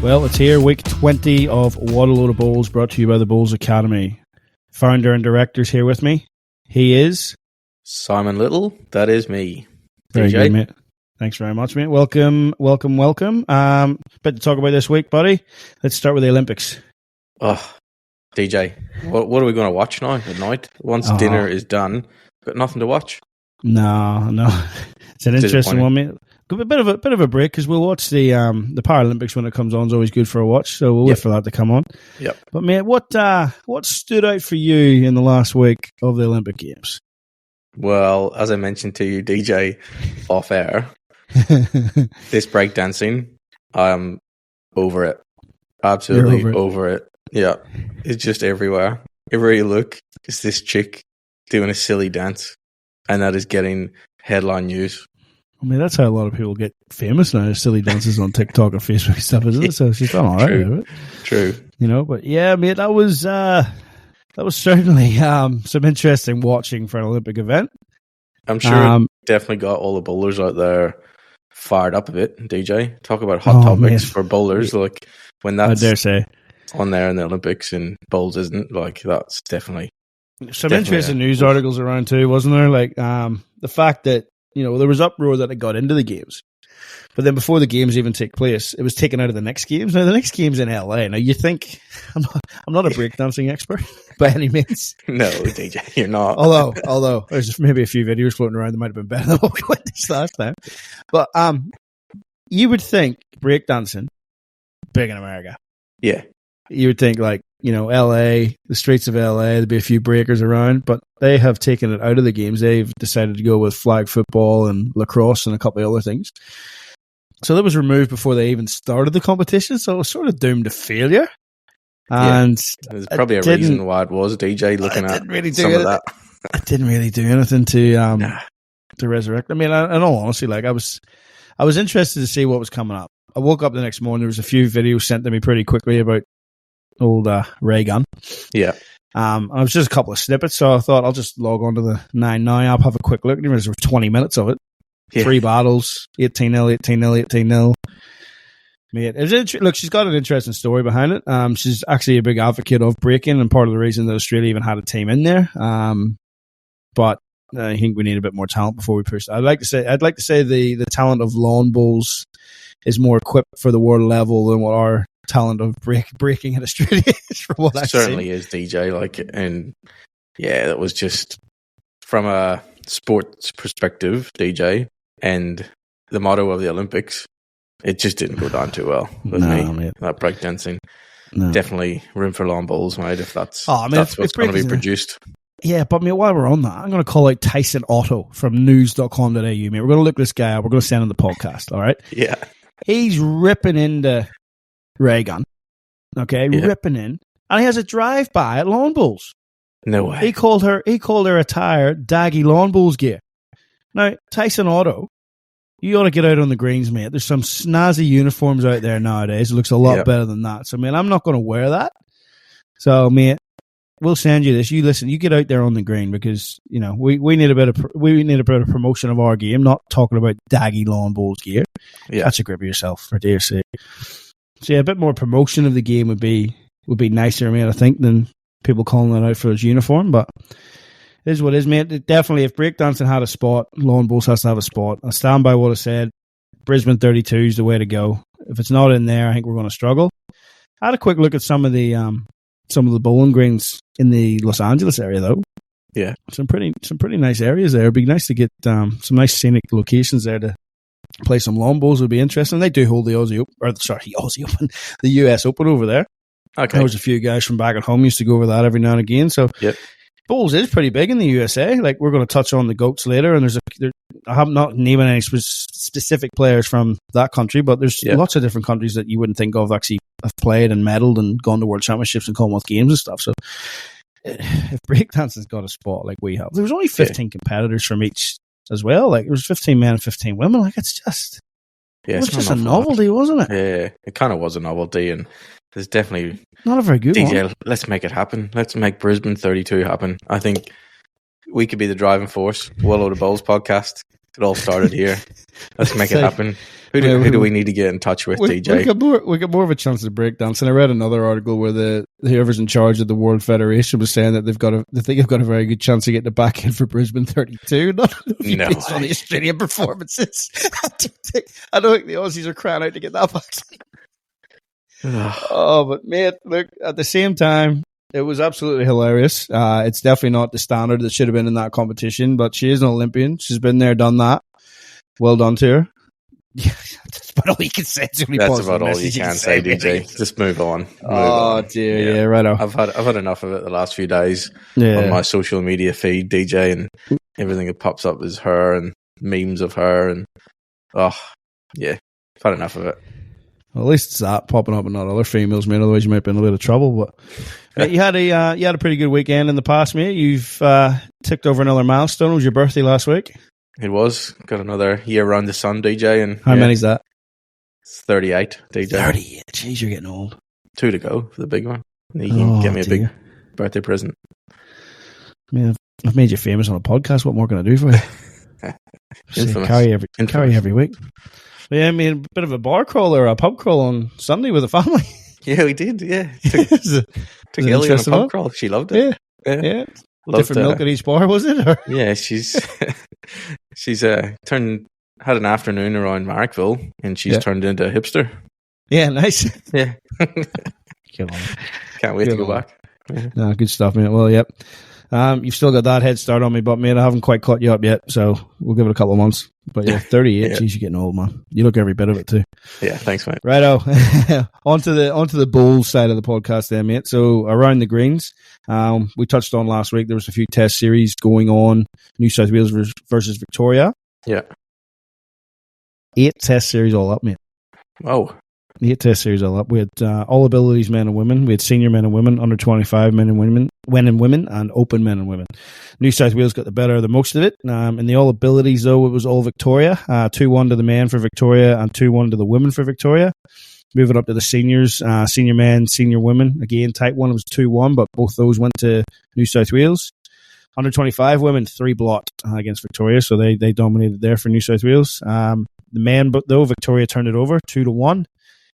Well, it's here, week 20 of What a Load of Bowls, brought to you by the Bowls Academy. Founder and director's here with me. He is... Simon Little, that is me. Very DJ. good, mate. Thanks very much, mate. Welcome. Bit to talk about this week, buddy. Let's start with the Olympics. Oh, DJ, what are we going to watch now at night? Once dinner is done, got nothing to watch. No. It's an interesting one, mate. A bit of a break because we'll watch the Paralympics when it comes on. It's always good for a watch, so we'll wait for that to come on. Yep. But mate, what stood out for you in the last week of the Olympic Games? Well, as I mentioned to you, DJ, off air, this breakdancing, I'm over it. Absolutely over it. Yeah, it's just everywhere. Everywhere you look, it's this chick doing a silly dance, and that is getting headline news. I mean, that's how a lot of people get famous now, silly dances on TikTok or Facebook and stuff, isn't it? So she's done all right with it. True. You know, but yeah, mate, that was certainly some interesting watching for an Olympic event. I'm sure it definitely got all the bowlers out there fired up a bit, DJ. Talk about hot topics for bowlers, like when that's I dare say on there in the Olympics and bowls isn't, like that's definitely some interesting news articles around too, wasn't there? Like the fact that, you know, there was uproar that it got into the games, but then before the games even take place, it was taken out of the next games. Now the next games in LA. Now you think I'm not a breakdancing expert by any means. No, DJ, you're not. although there's maybe a few videos floating around that might have been better than what we went this last time. But you would think breakdancing big in America. Yeah, you would think, like, you know, LA, the streets of LA, there'd be a few breakers around, but they have taken it out of the games. They've decided to go with flag football and lacrosse and a couple of other things. So that was removed before they even started the competition, so it was sort of doomed to failure. And there's probably a reason why it was, DJ, looking at some of that. It didn't really do anything to resurrect. I mean, in all honesty, like I was interested to see what was coming up. I woke up the next morning, there was a few videos sent to me pretty quickly about old Ray Gunn. Yeah. And it was just a couple of snippets, so I thought I'll just log on to the 9 Now app, have a quick look. There was 20 minutes of it. Yeah. 3 battles, 18-0, 18-0, 18-0. Mate, look, she's got an interesting story behind it. She's actually a big advocate of breaking, and part of the reason that Australia even had a team in there. But I think we need a bit more talent before we push. I'd like to say the talent of lawn bowls is more equipped for the world level than what our talent of breaking in Australia is. From what I've certainly seen. Is, DJ. Like, and yeah, that was just from a sports perspective, DJ, and the motto of the Olympics. It just didn't go down too well with me. Mate. That breakdancing, definitely room for lawn bowls, mate. If that's what's going to be produced. Yeah, but mate, while we're on that, I'm going to call out Tyson Otto from news.com.au, mate. We're going to look this guy up. We're going to send him the podcast, all right? Yeah. He's ripping into Ray Gunn, okay? Yeah. Ripping in. And he has a drive-by at Lawn Bowls. No way. He called her attire Daggy Lawn Bowls gear. Now, Tyson Otto, you ought to get out on the greens, mate. There's some snazzy uniforms out there nowadays. It looks a lot better than that. So, man, I'm not going to wear that. So, mate, we'll send you this. You listen. You get out there on the green because, you know, we need a bit of promotion of our game. Not talking about Daggy Lawn Bowls gear. Yeah, catch a grip of yourself, for dear sake. So yeah, a bit more promotion of the game would be nicer, mate. I think, than people calling it out for its uniform. But it is what it is, mate. Definitely, if breakdancing had a spot, lawn bowls has to have a spot. I stand by what I said. Brisbane 32 is the way to go. If it's not in there, I think we're going to struggle. I had a quick look at some of the bowling greens in the Los Angeles area, though. Yeah, some pretty nice areas there. It'd be nice to get some nice scenic locations there to play some lawn bowls. Would be interesting. They do hold the Aussie Open, the US Open over there. Okay, there was a few guys from back at home used to go over that every now and again. So bowls is pretty big in the USA. Like, we're going to touch on the GOATs later, and I'm not naming any specific players from that country, but there's lots of different countries that you wouldn't think of actually have played and medalled and gone to World Championships and Commonwealth Games and stuff. So if breakdancing's got a spot like we have, there was only 15 competitors from each as well. Like, there was 15 men and 15 women. Like, it's just a novelty, wasn't it? Yeah, it kind of was a novelty, and there's definitely not a very good DJ, one. Let's make it happen. Let's make Brisbane 32 happen. I think we could be the driving force. Well Load of Bowls podcast. It all started here. Let's make it happen. Who do we need to get in touch with, DJ? We got more of a chance to break dance. And I read another article where whoever's in charge of the World Federation was saying that they think they've got a very good chance of getting it back in for Brisbane 32. Based on the Australian performances. I don't think the Aussies are crying out to get that back. But mate, look, at the same time, it was absolutely hilarious. It's definitely not the standard that should have been in that competition, but she is an Olympian. She's been there, done that. Well done to her. Yeah, that's about all you can say. That's about all you can say, DJ. Just move on. Dear, yeah, right on. I've had enough of it the last few days on my social media feed, DJ, and everything that pops up is her and memes of her, and I've had enough of it. Well, at least it's that popping up and not other females, mate. Otherwise, you might be in a bit of trouble. But mate, you had a pretty good weekend in the past, mate. You've ticked over another milestone. It was your birthday last week. It was. Got another year around the sun, DJ. And how many's that? It's 38, DJ. 38. Jeez, you're getting old. 2 to go for the big one. You can get me a big birthday present. I mean, I've made you famous on a podcast. What more can I do for you? Carry every week. But yeah, I mean, a bit of a bar crawl or a pub crawl on Sunday with the family. Yeah, we did. Yeah, took Ellie on a pub crawl. She loved it. Yeah. Different milk at each bar, was it? Or? Yeah, she's had an afternoon around Marrickville, and she's turned into a hipster. Yeah, nice. Yeah, can't wait to go back. Yeah. No, good stuff, mate. Well, yep. You've still got that head start on me, but mate, I haven't quite caught you up yet, so we'll give it a couple of months. But yeah, 38. Geez, you're getting old, man. You look every bit of it too. Yeah, thanks, mate. Righto. onto the Bulls side of the podcast, there, mate. So around the greens, we touched on last week. There was a few test series going on. New South Wales versus Victoria. Yeah. 8 test series all up, mate. Oh. 8 test series all up. We had all abilities men and women. We had senior men and women, under 25 men and women, and open men and women. New South Wales got the better of the most of it. In the all abilities, though, it was all Victoria. 2-1 to the men for Victoria and 2-1 to the women for Victoria. Moving up to the seniors, senior men, senior women. Again, tight one. It was 2-1, but both those went to New South Wales. Under 25 women, 3 blot against Victoria, so they dominated there for New South Wales. The men, though, Victoria turned it over 2-1.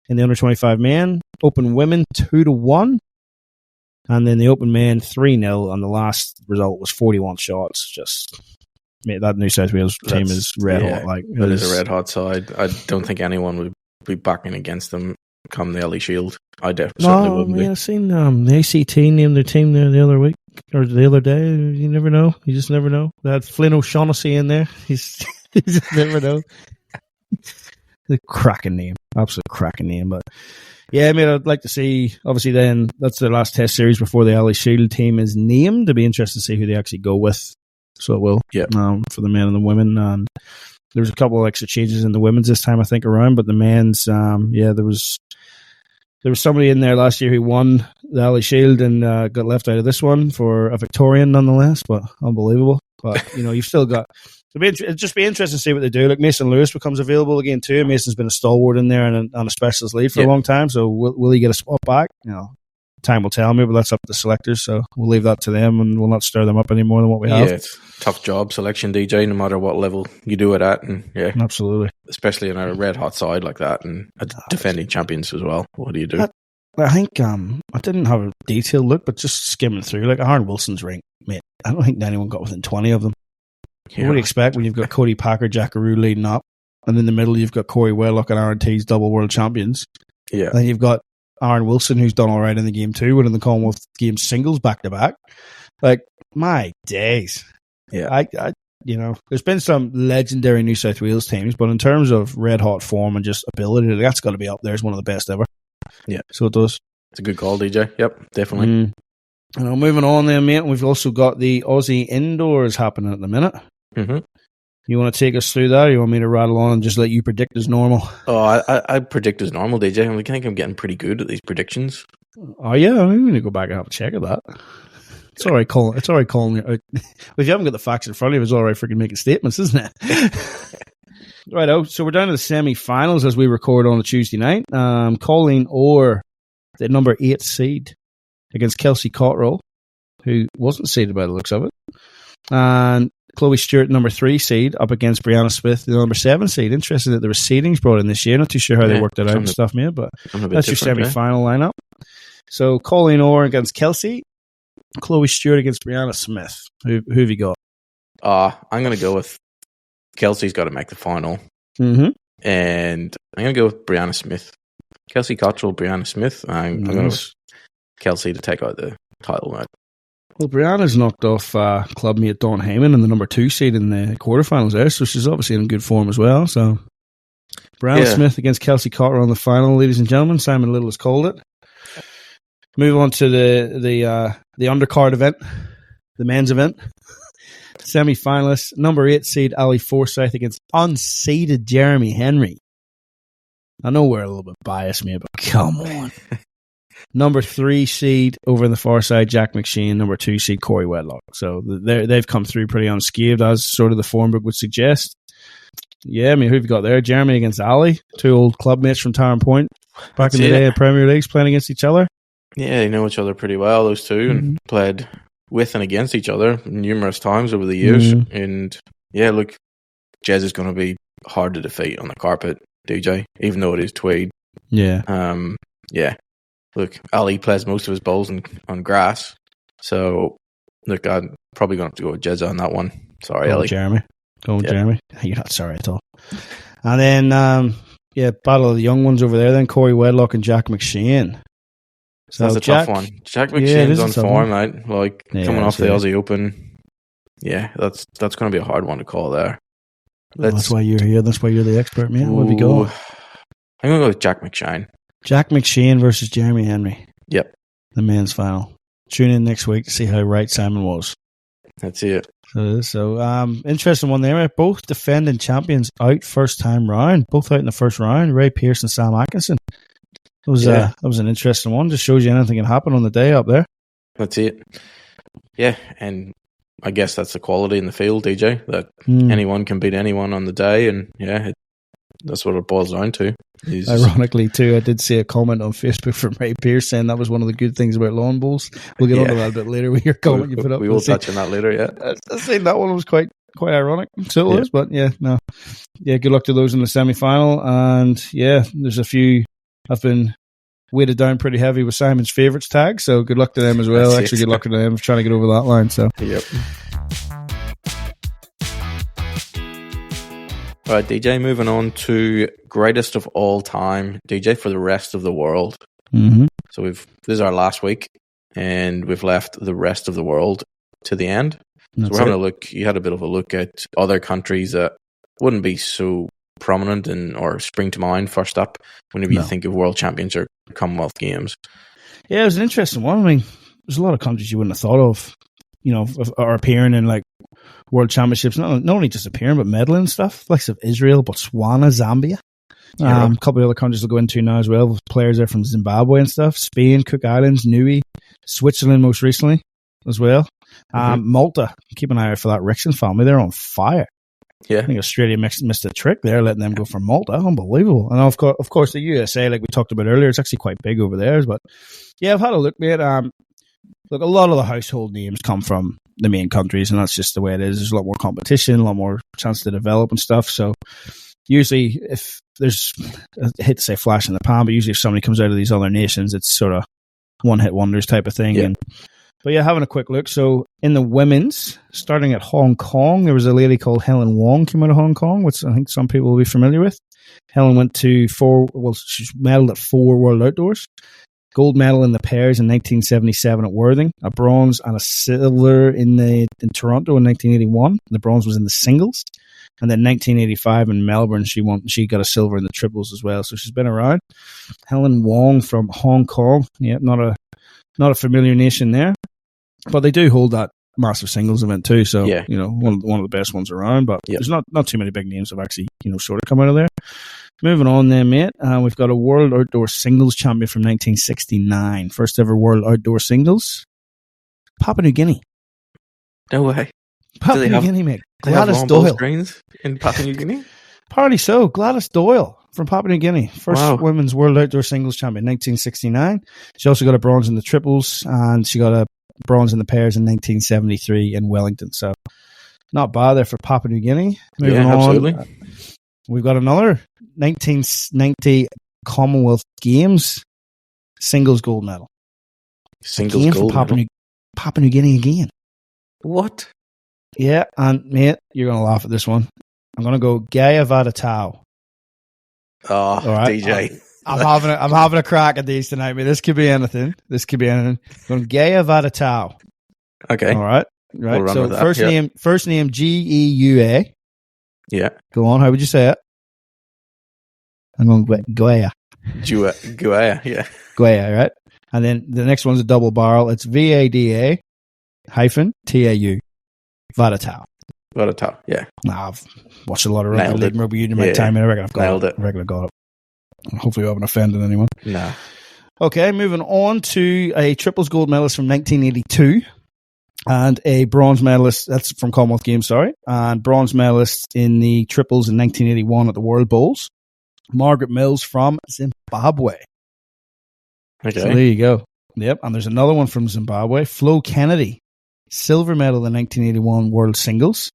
In the under 25 men, open women 2-1, and then the open men 3-0. And the last result was 41 shots. Just mate, that New South Wales team is red hot. Like it is a red hot side. I don't think anyone would be backing against them come the Ellie Shield. I certainly wouldn't be. I've seen the ACT name their team there the other week or the other day. You never know. You just never know. They had Flynn O'Shaughnessy in there. You just never know. The cracking name, absolute cracking name. But yeah, I mean, I'd like to see. Obviously, then that's the last test series before the Ellie Shield team is named. To be interested to see who they actually go with. So it will, for the men and the women. And there was a couple of extra changes in the women's this time, I think, around. But the men's, there was somebody in there last year who won the Ellie Shield and got left out of this one for a Victorian, nonetheless. But unbelievable. But you've still got. It'd just be interesting to see what they do. Like Mason Lewis becomes available again too. Mason's been a stalwart in there and on a specialist lead for a long time. So will he get a spot back? Time will tell me, but that's up to the selectors. So we'll leave that to them, and we'll not stir them up any more than what we have. Yeah, it's a tough job selection, DJ. No matter what level you do it at, and absolutely, especially in a red hot side like that, and defending champions as well. What do you do? I think I didn't have a detailed look, but just skimming through, like Aaron Wilson's rank, mate. I don't think anyone got within 20 of them. Yeah. What do you expect when you've got Cody Packer, Jackaroo leading up, and in the middle you've got Corey Wellock and Aaron T's double world champions. Yeah. And then you've got Aaron Wilson, who's done all right in the game too, winning the Commonwealth Games singles back to back. Like, my days. Yeah. I there's been some legendary New South Wales teams, but in terms of red hot form and just ability, that's got to be up there as one of the best ever. Yeah. So it does. It's a good call, DJ. Yep, definitely. Moving on then, mate, we've also got the Aussie Indoors happening at the minute. Mm-hmm. You want to take us through that, or you want me to rattle on and just let you predict as normal? Oh, I predict as normal, DJ. I think I'm getting pretty good at these predictions. Oh, yeah? I'm going to go back and have a check of that. It's all right calling you out. If you haven't got the facts in front of you, it's all right freaking making statements, isn't it? Right, so we're down to the semi-finals as we record on a Tuesday night. Colleen Orr, the number 8 seed, against Kelsey Cottrell, who wasn't seeded by the looks of it. And Chloe Stewart, number 3 seed, up against Brianna Smith, the number 7 seed. Interesting that there were seedings brought in this year. Not too sure how they worked it out and stuff, mate, but that's your semi-final lineup. So Colleen Orr against Kelsey, Chloe Stewart against Brianna Smith. Who have you got? I'm going to go with Kelsey's got to make the final. Mm-hmm. And I'm going to go with Brianna Smith. Kelsey Cottrell, Brianna Smith. I'm going with Kelsey to take out the title match. Well, Brianna's knocked off clubmate Dawn Heyman in the number 2 seed in the quarterfinals there, so she's obviously in good form as well. So Brianna Smith against Kelsey Cottrell on the final, ladies and gentlemen. Simon Little has called it. Move on to the undercard event, the men's event. Semi-finalists, number 8 seed Ali Forsyth against unseeded Jeremy Henry. I know we're a little bit biased, mate, but come on. Number 3 seed over on the far side, Jack McShane. Number 2 seed, Corey Wedlock. So they've come through pretty unscathed, as sort of the form book would suggest. Yeah, I mean, who have you got there? Jeremy against Ali, 2 old clubmates from Tarrant Point. Back in the day of Premier Leagues playing against each other. Yeah, they know each other pretty well, those two, and played with and against each other numerous times over the years. And yeah, look, Jez is going to be hard to defeat on the carpet, DJ, even though it is Tweed. Yeah. Yeah. Look, Ali plays most of his bowls on grass. So, look, I'm probably going to have to go with Jez on that one. Sorry, Ali. Jeremy. Go with Jeremy. You're not sorry at all. And then, battle of the young ones over there then, Corey Wedlock and Jack McShane. So that's a tough one. Jack McShane's on form, right? Like, coming off the Aussie Open. Yeah, that's going to be a hard one to call there. Well, that's why you're here. That's why you're the expert, man. Where have you go? I'm going to go with Jack McShane. Jack McShane versus Jeremy Henry. Yep. The men's final. Tune in next week to see how right Simon was. That's it. So interesting one there. Both defending champions out first time round. Both out in the first round. Ray Pearce and Sam Atkinson. That was an interesting one. Just shows you anything can happen on the day up there. That's it. Yeah, and I guess that's the quality in the field, DJ, that anyone can beat anyone on the day, and that's what it boils down to. Ironically, too, I did see a comment on Facebook from Ray Pearce saying that was one of the good things about lawn bowls. We'll get on to that a bit later with your comment you put up. We will touch on that later, yeah. I think that one was quite ironic. So it was, but good luck to those in the semi-final. And there's a few I've been weighted down pretty heavy with Simon's favourites tag, so good luck to them as well. Good luck to them trying to get over that line. So yep. All right, DJ, moving on to greatest of all time, DJ, for the rest of the world. Mm-hmm. So this is our last week, and we've left the rest of the world to the end. So we're having a look. You had a bit of a look at other countries that wouldn't be so prominent or spring to mind first up whenever you think of World Champions or Commonwealth Games. Yeah, it was an interesting one. I mean, there's a lot of countries you wouldn't have thought of, are appearing in like World Championships, not only just appearing, but medaling and stuff, like of Israel, Botswana, Zambia. A couple of other countries will go into now as well, with players there from Zimbabwe and stuff, Spain, Cook Islands, Niue, Switzerland most recently as well. Malta, keep an eye out for that Rickson family. They're on fire. Yeah, I think Australia missed a trick there, letting them go for Malta. Unbelievable. And of course, the USA, like we talked about earlier, it's actually quite big over there. But yeah, I've had a look, mate. Look, a lot of the household names come from the main countries, and that's just the way it is. There's a lot more competition, a lot more chance to develop and stuff. So usually, if there's, I hate to say flash in the pan, but usually if somebody comes out of these other nations, it's sort of one-hit wonders type of thing. Yeah. But yeah, having a quick look. So in the women's, starting at Hong Kong, there was a lady called Helen Wong came out of Hong Kong, which I think some people will be familiar with. Helen went to she's medaled at 4 World Outdoors. Gold medal in the pairs in 1977 at Worthing, a bronze and a silver in Toronto in 1981. The bronze was in the singles. And then 1985 in Melbourne, she got a silver in the triples as well. So she's been around. Helen Wong from Hong Kong. Yeah, not a familiar nation there. But they do hold that massive singles event too. So, one of the best ones around. But there's not too many big names have actually, sort of come out of there. Moving on then, mate. We've got a World Outdoor Singles champion from 1969. First ever World Outdoor Singles. Papua New Guinea. No way. Papua New Guinea, mate. Gladys Doyle. Screens in Papua New Guinea? Apparently so. Gladys Doyle from Papua New Guinea. First women's World Outdoor Singles champion, 1969. She also got a bronze in the triples, and she got a bronze in the pairs in 1973 in Wellington. So Not bad there for Papua New Guinea. Moving Yeah, absolutely. on, we've got another 1990 Commonwealth Games singles gold medal. Singles again gold for medal. Papua New Guinea again. What? Yeah, and mate, you're going to laugh at this one. I'm going to go Gaya Vadatau. Oh, right. DJ. I'm having a crack at these tonight, mate. This could be anything. I'm going Gaya Vadatau. Okay. All right. Right. We'll so first name Geua. Yeah. Go on. How would you say it? I'm going Gaya. Gua, yeah. Gaya, right? And then the next one's a double barrel. It's VADA hyphen TAU. Vadatau. Vadatau, yeah. I've watched a lot of rugby union in my time, and I reckon I've got it. I reckon I got it. Hopefully I haven't offended anyone. No. Okay, moving on to a triples gold medalist from 1982 and a bronze medalist, that's from Commonwealth Games, sorry, and bronze medalist in the triples in 1981 at the World Bowls, Margaret Mills from Zimbabwe. Okay. So there you go. Yep, and there's another one from Zimbabwe, Flo Kennedy, silver medal in 1981 World Singles,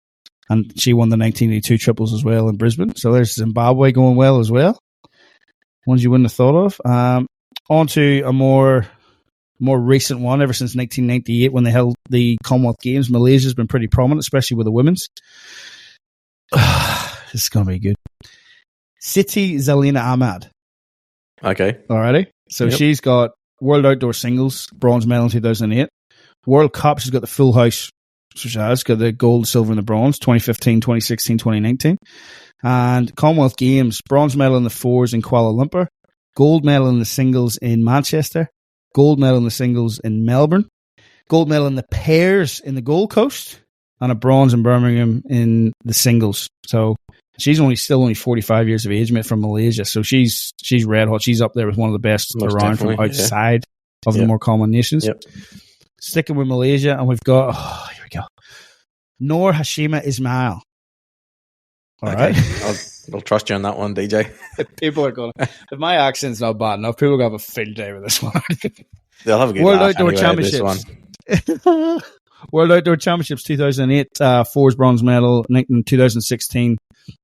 and she won the 1982 triples as well in Brisbane. So there's Zimbabwe going well as well. Ones you wouldn't have thought of. On to a more recent one, ever since 1998 when they held the Commonwealth Games. Malaysia's been pretty prominent, especially with the women's. This is going to be good. Siti Zalina Ahmad. Okay. Alrighty. So she's got World Outdoor Singles, bronze medal in 2008. World Cup, she's got the full house. So she has got the gold, silver, and the bronze, 2015, 2016, 2019. And Commonwealth Games, bronze medal in the fours in Kuala Lumpur, gold medal in the singles in Manchester, gold medal in the singles in Melbourne, gold medal in the pairs in the Gold Coast, and a bronze in Birmingham in the singles. So she's still only 45 years of age, mate, from Malaysia. So she's red hot. She's up there with one of the best most around from outside of the more common nations. Yep. Sticking with Malaysia, and we've got, here we go, Noor Hashima Ismail. All right. I'll trust you on that one, DJ. People are going to, if my accent's not bad enough, people are going to have a field day with this one. They'll have a good World laugh Outdoor anyway, Championships. World Outdoor Championships 2008, fours bronze medal, 2016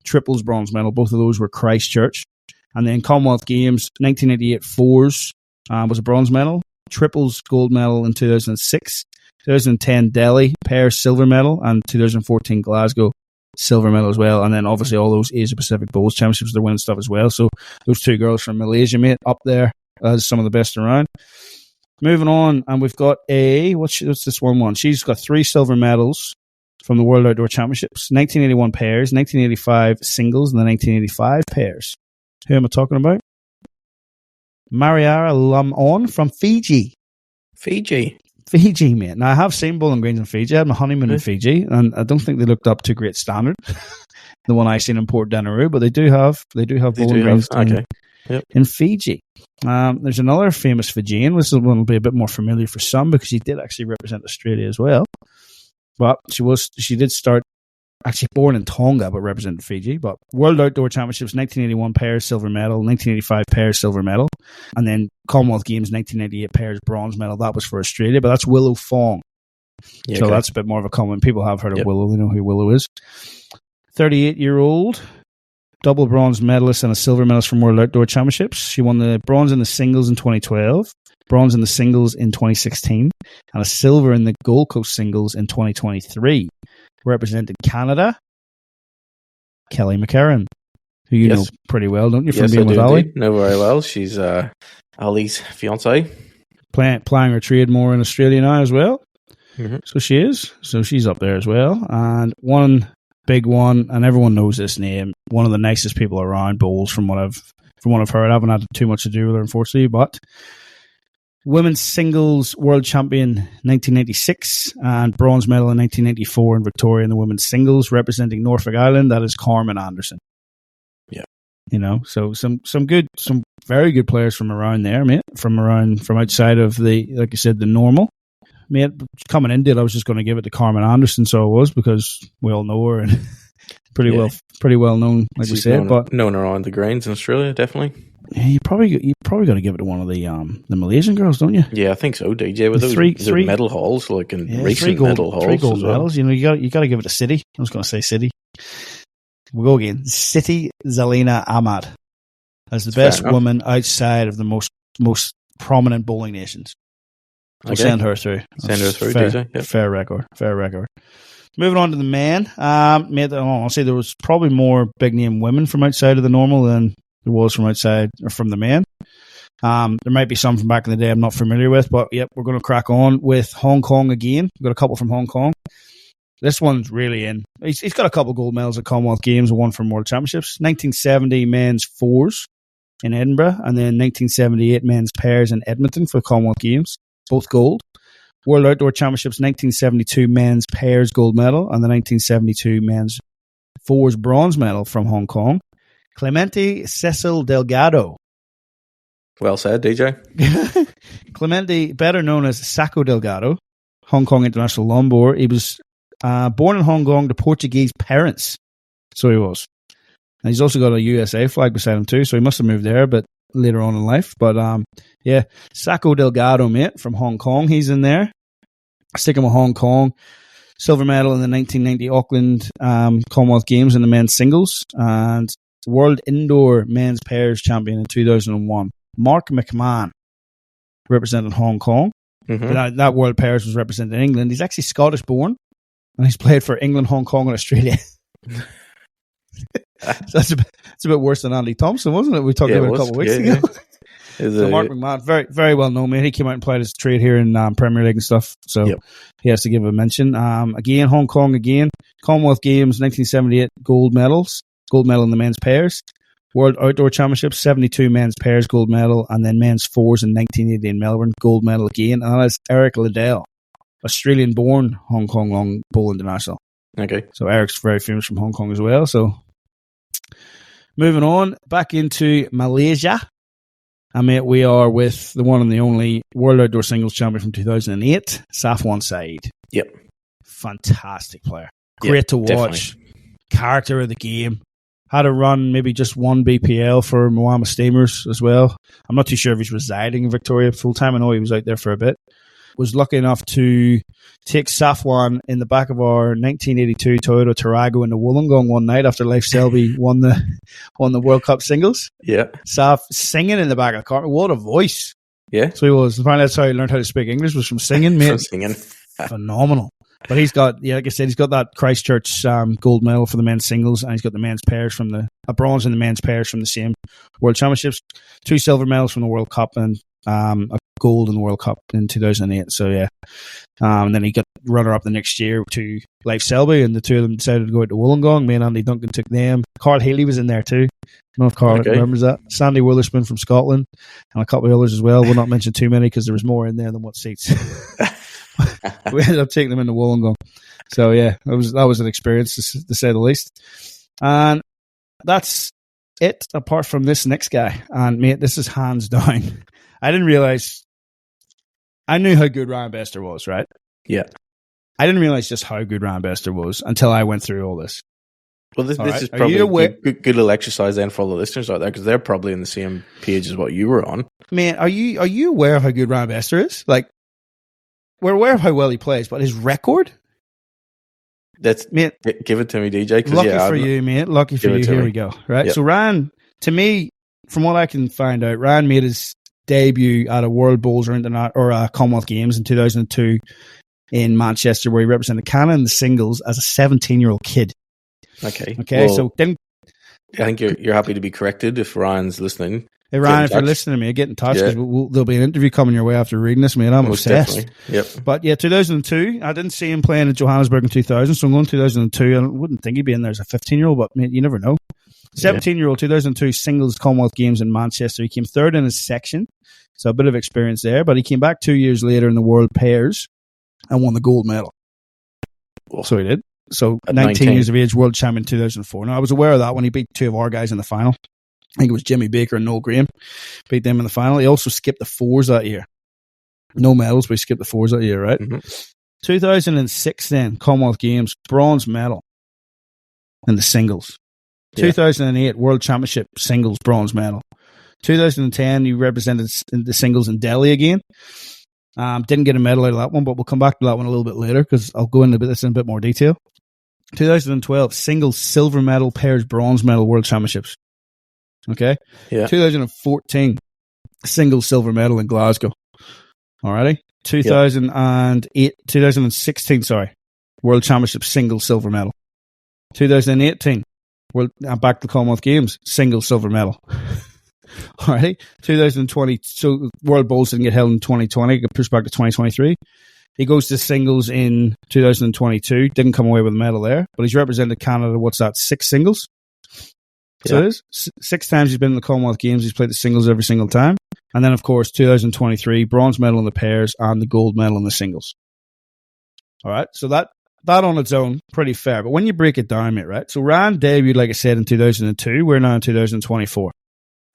triples bronze medal. Both of those were Christchurch. And then Commonwealth Games, 1988 fours was a bronze medal, triples gold medal in 2006, 2010 Delhi pairs silver medal, and 2014 Glasgow silver medal as well. And then obviously all those Asia Pacific Bowls Championships, they're winning stuff as well. So those two girls from Malaysia, mate, up there as some of the best around. Moving on, and we've got what's this one? She's got 3 silver medals from the World Outdoor Championships, 1981 pairs, 1985 singles, and the 1985 pairs. Who am I talking about? Mariara Lamon from Fiji. Fiji, mate. Now, I have seen Bowling Greens in Fiji. I had my honeymoon in Fiji, and I don't think they looked up to great standard. The one I seen in Port Denaroo, but they do have Bowling Greens in Fiji. There's another famous Fijian. This one will be a bit more familiar for some because she did actually represent Australia as well. But she did start actually born in Tonga but represented Fiji. But World Outdoor Championships 1981 pairs silver medal, 1985 pairs silver medal, and then Commonwealth Games 1988 pairs bronze medal. That was for Australia, but that's Willow Fong. So that's a bit more of a common. People have heard of Willow. They know who Willow is. 38-year-old. Double bronze medalist and a silver medalist from World Outdoor Championships. She won the bronze in the singles in 2012, bronze in the singles in 2016, and a silver in the Gold Coast singles in 2023. Represented Canada, Kelly McCarran, who you know pretty well, don't you, from being with Ali? Know very well. She's Ali's fiance. Playing her trade more in Australia now as well. Mm-hmm. So she is. So she's up there as well. And one big one, and everyone knows this name, one of the nicest people around bowls from what I've heard. I haven't had too much to do with her, unfortunately, but women's singles world champion 1996 and bronze medal in 1994 in Victoria in the women's singles, representing Norfolk Island. That is Carmen Anderson. Yeah, so some very good players from around there, mate. From outside of the, like you said, the normal. Mate, coming into it, I was just going to give it to Carmen Anderson, so I was, because we all know her and Pretty well known, like we said. But known around the greens in Australia, definitely. Yeah, you probably got to give it to one of the Malaysian girls, don't you? Yeah, I think so, DJ. With those three medal hauls, like in recent medal hauls, 3 gold medals. You know, you got to give it to City. I was going to say City. We'll go again. City Zelina Ahmad as the best woman outside of the most prominent bowling nations. I'll send her through. DJ. Yep. Fair record. Moving on to the men. I'll say there was probably more big name women from outside of the normal than there was from outside or from the men. There might be some from back in the day I'm not familiar with, but yep, we're going to crack on with Hong Kong again. We've got a couple from Hong Kong. This one's really in. He's got a couple of gold medals at Commonwealth Games and one from World Championships. 1970 men's fours in Edinburgh, and then 1978 men's pairs in Edmonton for the Commonwealth Games, both gold. World Outdoor Championships 1972 men's pairs gold medal, and the 1972 men's fours bronze medal from Hong Kong. Clemente Cecil Delgado. Well said, DJ. Clemente, better known as Saco Delgado, Hong Kong international longboarder. He was born in Hong Kong to Portuguese parents. So he was. And he's also got a USA flag beside him too, so he must have moved there, but later on in life. But yeah, Saco Delgado, mate, from Hong Kong. He's in there. Sticking with Hong Kong. Silver medal in the 1990 Auckland Commonwealth Games in the men's singles. And World Indoor Men's Pairs Champion in 2001. Mark McMahon represented Hong Kong. Mm-hmm. But that World Pairs was representing England. He's actually Scottish born, and he's played for England, Hong Kong, and Australia. So that's a bit worse than Andy Thompson, wasn't it? We talked about it a couple of weeks ago. So Mark McMahon, very, very well known, man. He came out and played his trade here in Premier League and stuff, so he has to give a mention. Again, Hong Kong again. Commonwealth Games, 1978 gold medal in the men's pairs. World Outdoor Championships, 72 men's pairs gold medal, and then men's fours in 1980 in Melbourne, gold medal again. And that's Eric Liddell, Australian-born Hong Kong long bowl international. Okay. So Eric's very famous from Hong Kong as well. So moving on, back into Malaysia. We are with the one and the only World Outdoor Singles champion from 2008, Safwan Saeed. Yep. Fantastic player. Great to watch. Definitely. Character of the game. Had to run maybe just one BPL for Moama Steamers as well. I'm not too sure if he's residing in Victoria full time. I know he was out there for a bit. Was lucky enough to take Safwan in the back of our 1982 Toyota Tarago into Wollongong one night after Leif Selby won the World Cup singles. Yeah. Saf singing in the back of the car. What a voice. Yeah. So he was. Apparently that's how he learned how to speak English, was from singing, mate. From singing. Phenomenal. But he's got, like I said, he's got that Christchurch gold medal for the men's singles, and he's got the men's pairs from a bronze in the men's pairs from the same World Championships, 2 silver medals from the World Cup, and a gold in the World Cup in 2008. So yeah, and then he got runner-up the next year to Leif Selby, and the two of them decided to go out to Wollongong. Me and Andy Duncan took them. Carl Haley was in there too. I don't know if Carl remembers that. Sandy Witherspoon from Scotland, and a couple of others as well. We'll not mention too many because there was more in there than what seats. We ended up taking them into Wollongong. So yeah, that was an experience to say the least. And that's it, apart from this next guy. And mate, this is hands down. I didn't realize. I knew how good Ryan Bester was, right? Yeah. I didn't realize just how good Ryan Bester was until I went through all this. Well, this is probably a good little exercise then for all the listeners out there, because they're probably on the same page as what you were on. Man, are you aware of how good Ryan Bester is? Like, we're aware of how well he plays, but his record? Mate, give it to me, DJ. Lucky for you, mate. Lucky for you. Here we go. Right. Yep. So Ryan, to me, from what I can find out, Ryan made his debut at a World Bowls or Commonwealth Games in 2002 in Manchester, where he represented Canada in the singles as a 17-year-old kid. Okay. Well, so then I think you're happy to be corrected if Ryan's listening. Hey Ryan, if you're listening to me, get in touch, because there'll be an interview coming your way after reading this, mate. I'm obsessed. Definitely. Yep. But yeah, 2002, I didn't see him playing in Johannesburg in 2000, so I'm going 2002. I wouldn't think he'd be in there as a 15-year-old, but mate, you never know. 17-year-old, 2002 singles Commonwealth Games in Manchester. He came third in his section, so a bit of experience there. But he came back 2 years later in the World Pairs and won the gold medal. So he did. So 19 years of age, world champion 2004. Now, I was aware of that when he beat two of our guys in the final. I think it was Jimmy Baker and Noel Graham. Beat them in the final. He also skipped the fours that year. No medals, but he skipped the fours that year, right? Mm-hmm. 2006 then, Commonwealth Games, bronze medal. in the singles. 2008 World Championship singles bronze medal. 2010 he represented the singles in Delhi again. Didn't get a medal out of that one, but we'll come back to that one a little bit later because I'll go into this in a bit more detail. 2012 singles silver medal, pairs bronze medal, World Championships. Okay. Yeah. 2014 singles silver medal in Glasgow. Alrighty. 2016, World Championship single silver medal. 2018, back to the Commonwealth Games, single silver medal. Alrighty. 2020, so World Bowls didn't get held in 2020, got pushed back to 2023. He goes to singles in 2022, didn't come away with a medal there, but he's represented Canada, 6 singles? So it is. 6 times he's been in the Commonwealth Games, he's played the singles every single time. And then, of course, 2023, bronze medal in the pairs and the gold medal in the singles. All right, so that on its own, pretty fair. But when you break it down, mate, right? So Ryan debuted, like I said, in 2002. We're now in 2024.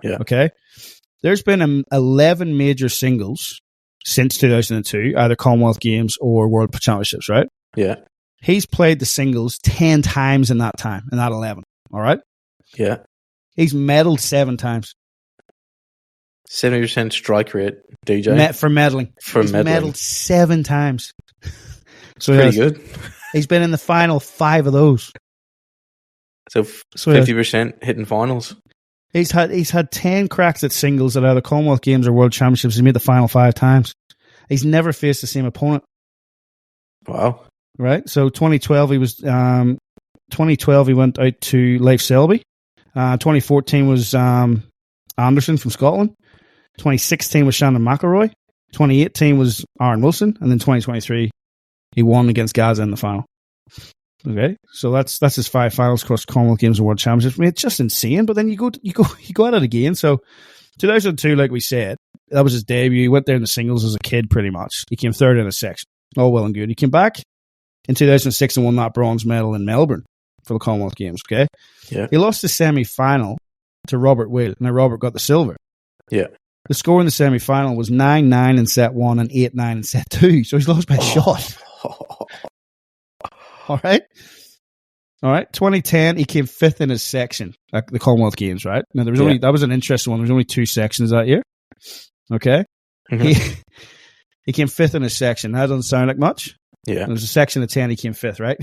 Yeah. Okay? There's been 11 major singles since 2002, either Commonwealth Games or World Championships, right? Yeah. He's played the singles 10 times in that time, in that 11. All right? Yeah. He's medaled 7 times. 70% strike rate, DJ. For medaling. He's medaled 7 times. So pretty good. He's been in the final 5 of those. So 50% hitting finals. He's had 10 cracks at singles at either Commonwealth Games or World Championships. He's made the final 5 times. He's never faced the same opponent. Wow. Right? So 2012 he went out to Leif Selby. 2014 was Anderson from Scotland. 2016 was Shannon McElroy. 2018 was Aaron Wilson, and then 2023 he won against Gaza in the final. Okay, so that's his 5 finals across Commonwealth Games and World Championships. I mean, it's just insane. But then you go at it again. So 2002, like we said, that was his debut. He went there in the singles as a kid, pretty much. He came third in a section. All well and good. He came back in 2006 and won that bronze medal in Melbourne for the Commonwealth Games. Okay, yeah. He lost the semi-final to Robert Whale. Now Robert got the silver. Yeah. The score in the semi-final was 9-9 in set 1 and 8-9 in set 2. So he's lost by a shot. All right. 2010, he came 5th in his section at the Commonwealth Games, right? Now, that was an interesting one. There was only 2 sections that year. Okay. Mm-hmm. He came 5th in his section. That doesn't sound like much. Yeah. There was a section of 10, he came 5th, right?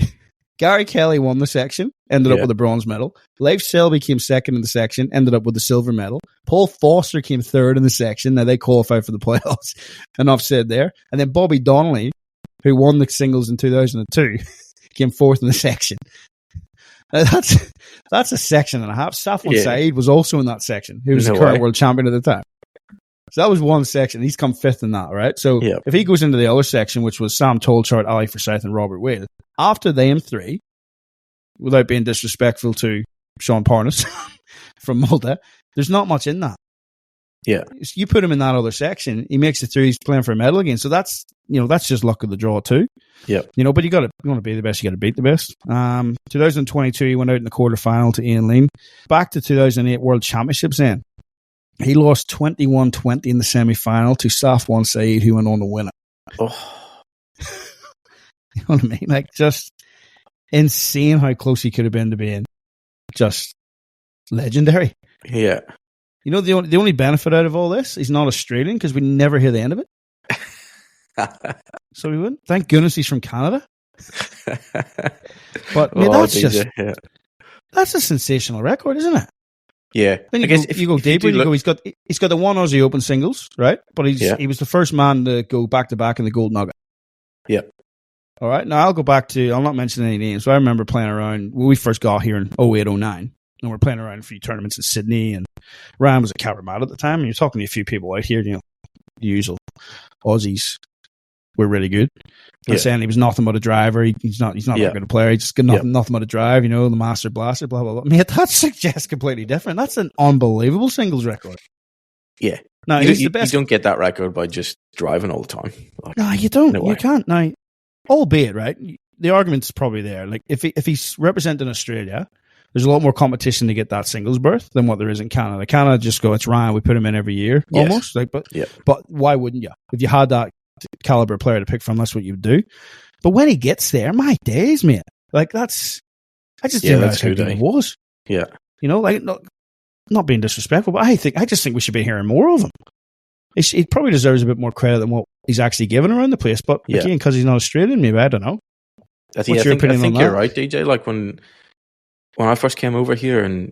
Gary Kelly won the section, ended up with a bronze medal. Leif Selby came 2nd in the section, ended up with the silver medal. Paul Foster came 3rd in the section. Now they qualified for the playoffs. Enough said there. And then Bobby Donnelly, who won the singles in 2002, came 4th in the section. That's a section and a half. Safwan Saeed was also in that section. He was the current world champion at the time. So that was one section. He's come 5th in that, right? So if he goes into the other section, which was Sam Tolchart, Ali Forsyth, and Robert Whale, after them 3, without being disrespectful to Sean Parnas from Malta, there's not much in that. Yeah. You put him in that other section, he makes it through, he's playing for a medal again. So that's just luck of the draw too. Yeah. But you want to be the best, you got to beat the best. 2022, he went out in the quarterfinal to Ian Lean. Back to 2008 World Championships then. He lost 21-20 in the semi-final to Safwan Saeed, who went on to win it. Oh. You know what I mean? Like, just insane how close he could have been to being just legendary. Yeah. You know, the only benefit out of all this, he's not Australian because we never hear the end of it. So we wouldn't. Thank goodness he's from Canada. But man, that's a sensational record, isn't it? Yeah. Then you go deeper. He's got the one Aussie Open singles, right? But he was the first man to go back to back in the gold nugget. Yeah. All right. Now I'll go back to. I'll not mention any names. But I remember playing around when we first got here in 08, 09. And we're playing around a few tournaments in Sydney, and Ryan was at Cabramatta at the time. And you're talking to a few people out here, the usual Aussies were really good. I'm saying he was nothing but a driver. He's not that good a player. He just got nothing but a drive, the master blaster, blah, blah, blah. Mate, that suggests completely different. That's an unbelievable singles record. Yeah. Now, you don't get that record by just driving all the time. No, you don't. No, you can't. Now, albeit, right, the argument's probably there. Like, if he's representing Australia, there's a lot more competition to get that singles berth than what there is in Canada. Canada just go, it's Ryan, we put him in every year, almost. Like, but why wouldn't you? If you had that caliber player to pick from, that's what you would do. But when he gets there, my days, mate, like that's I just think that's how good it was. Yeah. You know, like, not being disrespectful, but I just think we should be hearing more of him. He probably deserves a bit more credit than what he's actually given around the place. But again, because he's not Australian, maybe, I don't know. What's your opinion on that? I think you're right, DJ. Like when I first came over here, and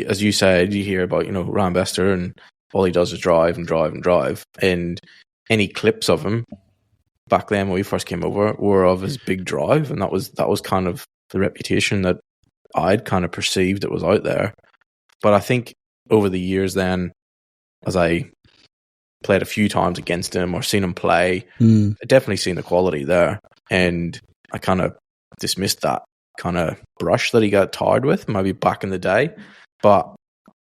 as you said, you hear about, Ryan Bester, and all he does is drive and drive and drive. And any clips of him back then when we first came over were of his big drive, and that was kind of the reputation that I'd kind of perceived it was out there. But I think over the years then, as I played a few times against him or seen him play, I definitely seen the quality there. And I kind of dismissed that kind of brush that he got tarred with, maybe back in the day. But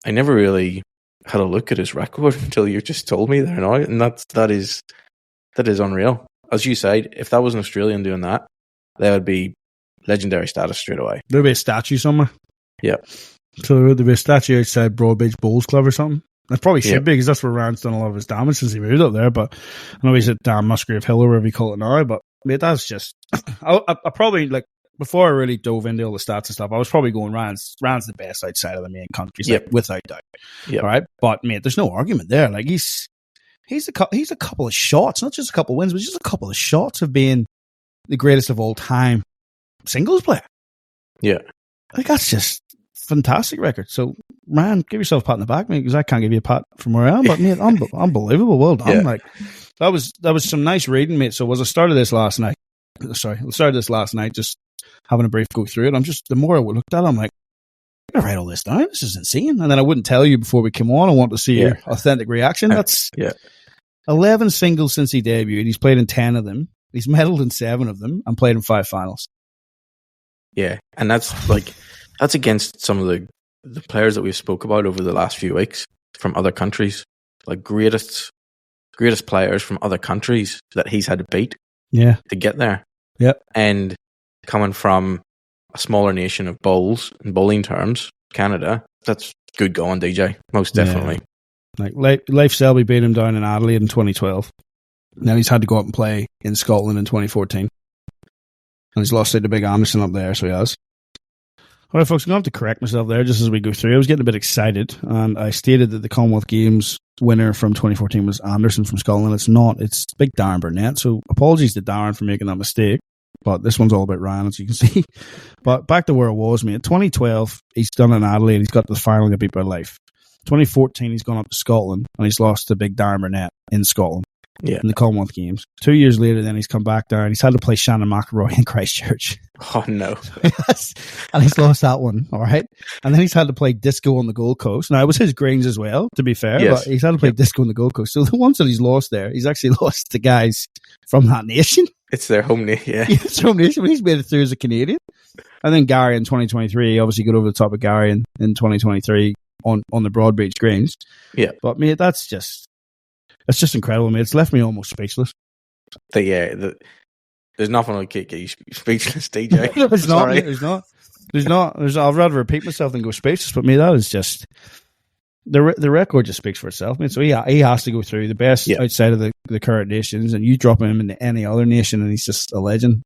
I never really had a look at his record until you just told me there now. And that is unreal. As you said, if that was an Australian doing that, that would be legendary status straight away. There'd be a statue somewhere. Yeah. So there'd be a statue outside Broadbeach Bowls Club or something. It probably should be, because that's where Ryan's done a lot of his damage since he moved up there. But I know he's at Musgrave Hill or whatever you call it now. But mate, that's just... I probably, like, before I really dove into all the stats and stuff, I was probably going, Ryan's the best outside of the main countries, like, without doubt. Yep. All right? But, mate, there's no argument there. Like, he's a couple of shots, not just a couple of wins, but just a couple of shots of being the greatest of all time singles player. Yeah. Like, that's just fantastic record. So, Ryan, give yourself a pat on the back, mate, because I can't give you a pat from where I am, but, mate, unbelievable. Well done. Yeah. Like, that was some nice reading, mate. So, as I started this last night, just having a brief go through it, the more I looked at it, I'm like, I gotta write all this down. This is insane. And then I wouldn't tell you before we came on. I want to see your authentic reaction. That's 11 singles since he debuted. He's played in 10 of them. He's medalled in 7 of them and played in 5 finals. Yeah, and that's against some of the players that we've spoke about over the last few weeks from other countries, like greatest players from other countries that he's had to beat to get there. Yeah, and coming from a smaller nation of bowls in bowling terms, Canada, that's good going, DJ, most definitely. Yeah. Like Leif Selby beat him down in Adelaide in 2012. Now he's had to go up and play in Scotland in 2014. And he's lost to the big Anderson up there, so he has. All right, folks, I'm going to have to correct myself there just as we go through. I was getting a bit excited, and I stated that the Commonwealth Games winner from 2014 was Anderson from Scotland. It's not. It's big Darren Burnett. So apologies to Darren for making that mistake. But this one's all about Ryan, as you can see. But back to where it was, mate. 2012, he's done in Adelaide. He's got to the final and got beat by Life. 2014, he's gone up to Scotland, and he's lost to big Darren Burnett in Scotland. Yeah. In the Commonwealth Games. 2 years later, then he's come back down. He's had to play Shannon McElroy in Christchurch. Oh, no. And he's lost that one, all right? And then he's had to play disco on the Gold Coast. Now, it was his greens as well, to be fair, but he's had to play disco on the Gold Coast. So the ones that he's lost there, he's actually lost to guys from that nation. It's their home nation, yeah. It's their home nation, but he's made it through as a Canadian. And then Gary in 2023, obviously got over the top of Gary in 2023 on the Broadbeach greens. Yeah. But, mate, that's just incredible, mate. It's left me almost speechless. There's nothing like get you speechless, DJ. No, there's not. I'd rather repeat myself than go speechless. But me, that is just the record just speaks for itself, mate. So he has to go through the best outside of the current nations, and you drop him into any other nation, and he's just a legend.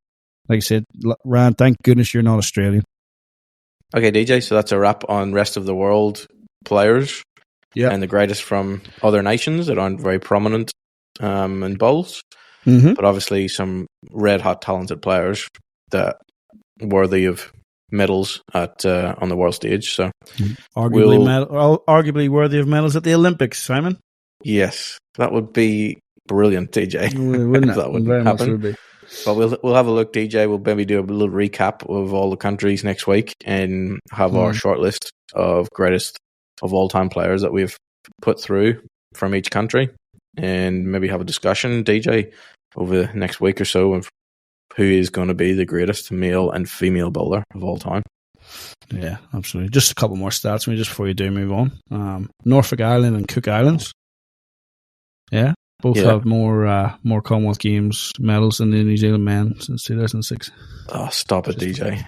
Like I said, Ryan, thank goodness you're not Australian. Okay, DJ. So that's a wrap on rest of the world players. Yeah, and the greatest from other nations that aren't very prominent in bowls, but obviously some red hot talented players that are worthy of medals on the world stage. So arguably worthy of medals at the Olympics, Simon. Yes, that would be brilliant, DJ. Wouldn't that would happen? Much would be. But we'll have a look, DJ. We'll maybe do a little recap of all the countries next week and have our short list of greatest of all-time players that we've put through from each country, and maybe have a discussion, DJ, over the next week or so of who is going to be the greatest male and female bowler of all time. Yeah, absolutely. Just a couple more stats just before you do move on. Norfolk Island and Cook Islands. Yeah, both have more Commonwealth Games medals than the New Zealand men since 2006. Oh, stop it, DJ.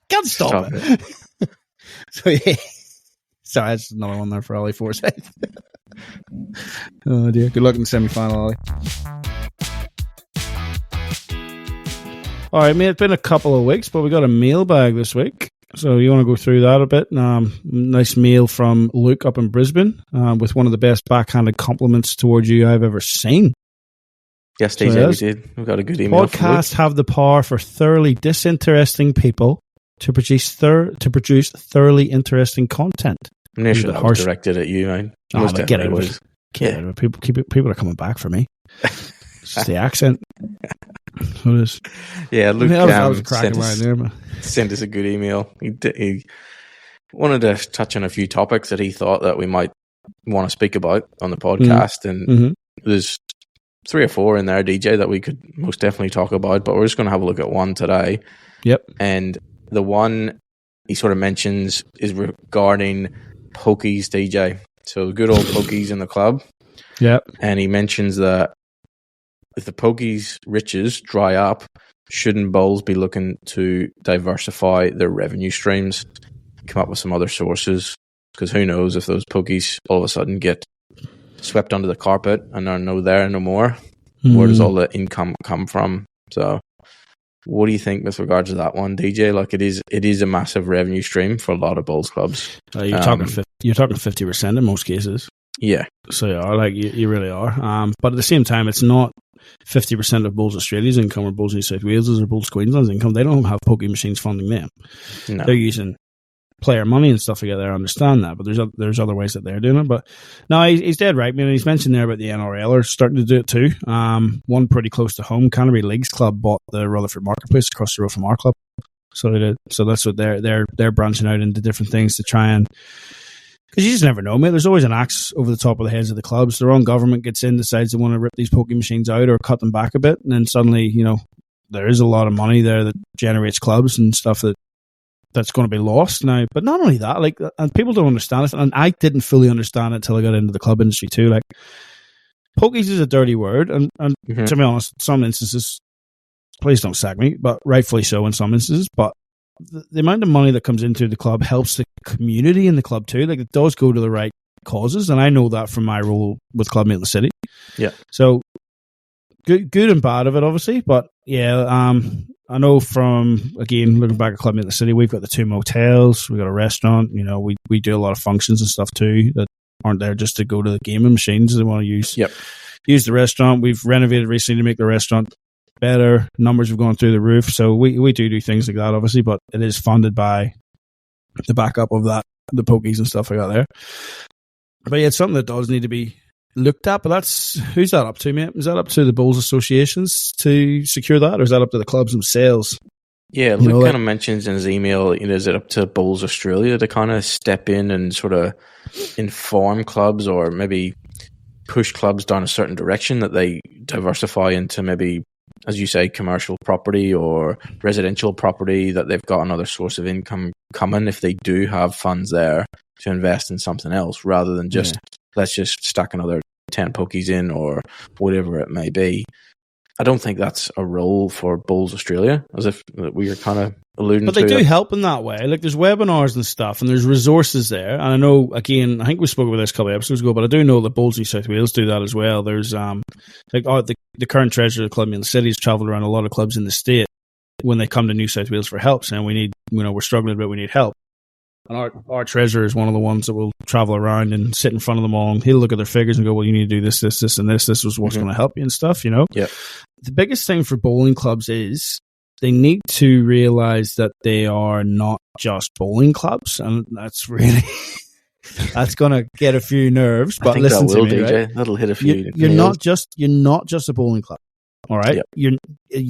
Can't stop it. So, yeah. Sorry, that's another one there for Ollie Forsyth. Oh, dear. Good luck in the semi-final, Ollie. All right, mate, it's been a couple of weeks, but we got a mailbag this week. So you want to go through that a bit? Nice mail from Luke up in Brisbane with one of the best backhanded compliments towards you I've ever seen. Yes, DJ, we did. We got a good email. Podcasts have the power for thoroughly disinteresting people to produce thoroughly interesting content. I'm not sure that was directed at you, man. Oh, get out of it. Get out of it. People are coming back for me. It's just the accent. What is? Yeah, Luke was cracking right there, man. Sent us a good email. He wanted to touch on a few topics that he thought that we might want to speak about on the podcast, and there's 3 or 4 in there, DJ, that we could most definitely talk about, but we're just going to have a look at one today. Yep. And the one he sort of mentions is regarding pokies, DJ. So good old pokies in the club. Yep. And he mentions that if the pokies' riches dry up, shouldn't bowls be looking to diversify their revenue streams, come up with some other sources? Because who knows if those pokies all of a sudden get swept under the carpet and are no more. Where does all the income come from? So what do you think with regards to that one, DJ? Like it is a massive revenue stream for a lot of bowls clubs. You're talking 50% in most cases. Yeah. So you really are. But at the same time, it's not 50% of Bowls Australia's income or Bowls New South Wales' or Bowls Queensland's income. They don't have pokie machines funding them. No. They're using player money and stuff like that. I understand that, but there's other ways that they're doing it. But no, he's dead right. I mean, he's mentioned there about the NRL are starting to do it too. One pretty close to home, Canterbury Leagues Club bought the Rutherford Marketplace across the road from our club. So that's what they're branching out into different things to try and. Because you just never know, mate. There's always an axe over the top of the heads of the clubs. Their own government gets in, decides they want to rip these pokie machines out or cut them back a bit, and then suddenly, there is a lot of money there that generates clubs and stuff that's going to be lost now. But not only that, and people don't understand it, and I didn't fully understand it until I got into the club industry too. Like, pokies is a dirty word, and to be honest, in some instances, please don't sack me, but rightfully so in some instances, but the amount of money that comes into the club helps the community in the club too. Like, it does go to the right causes, and I know that from my role with Club Meet in the City. Yeah. So good and bad of it, obviously, but yeah, I know from, again, looking back at Club Meet in the City, we've got the 2 motels, we've got a restaurant. We do a lot of functions and stuff too that aren't there just to go to the gaming machines. They want to use the restaurant. We've renovated recently to make the restaurant better. Numbers have gone through the roof, so we do things like that, obviously, but it is funded by the backup of that, the pokies and stuff like that there. But yeah, it's something that does need to be looked at. But who's that up to, mate? Is that up to the bowls associations to secure that, or is that up to the clubs themselves? Yeah, Luke kind of mentions in his email, is it up to Bowls Australia to kind of step in and sort of inform clubs, or maybe push clubs down a certain direction that they diversify into, maybe, as you say, commercial property or residential property, that they've got another source of income coming if they do have funds there to invest in something else, rather than just let's just stack another 10 pokies in or whatever it may be. I don't think that's a role for Bowls Australia, as if we are kind of alluding to. But they do help in that way. Like, there's webinars and stuff, and there's resources there. And I know, again, I think we spoke about this a couple of episodes ago, but I do know that Bowls New South Wales do that as well. There's the current treasurer of the Club in the City has travelled around a lot of clubs in the state when they come to New South Wales for help, saying we're struggling a bit, we need help. And our treasurer is one of the ones that will travel around and sit in front of them all, and he'll look at their figures and go, well, you need to do this, this, this, and this. This was what's going to help you and stuff, Yeah. The biggest thing for bowling clubs is they need to realize that they are not just bowling clubs, and that's really that's going to get a few nerves. But listen to me, DJ. Right? That'll hit a few. You're not just a bowling club. All right, you're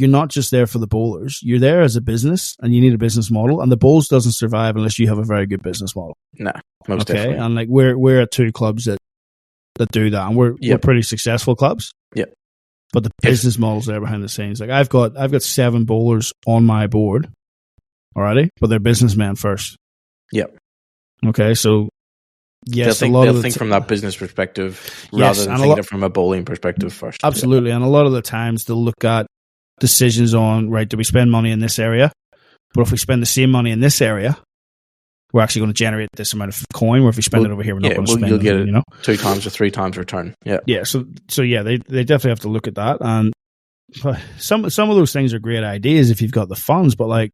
not just there for the bowlers. You're there as a business, and you need a business model. And the bowls doesn't survive unless you have a very good business model. No, most definitely. And like we're at 2 clubs that do that, and we're pretty successful clubs. Yeah, but the business model's there behind the scenes. Like I've got 7 bowlers on my board already, but they're businessmen first. Yep. Okay, so. Yes, they'll think from that business perspective rather than thinking it from a bowling perspective first. Absolutely, and a lot of the times they'll look at decisions on, right, do we spend money in this area? But if we spend the same money in this area, we're actually going to generate this amount of coin, where if we spend it over here, we're not going to spend it. You'll get it 2 times or 3 times return. Yeah. Yeah, so they definitely have to look at that. And some of those things are great ideas if you've got the funds, but like,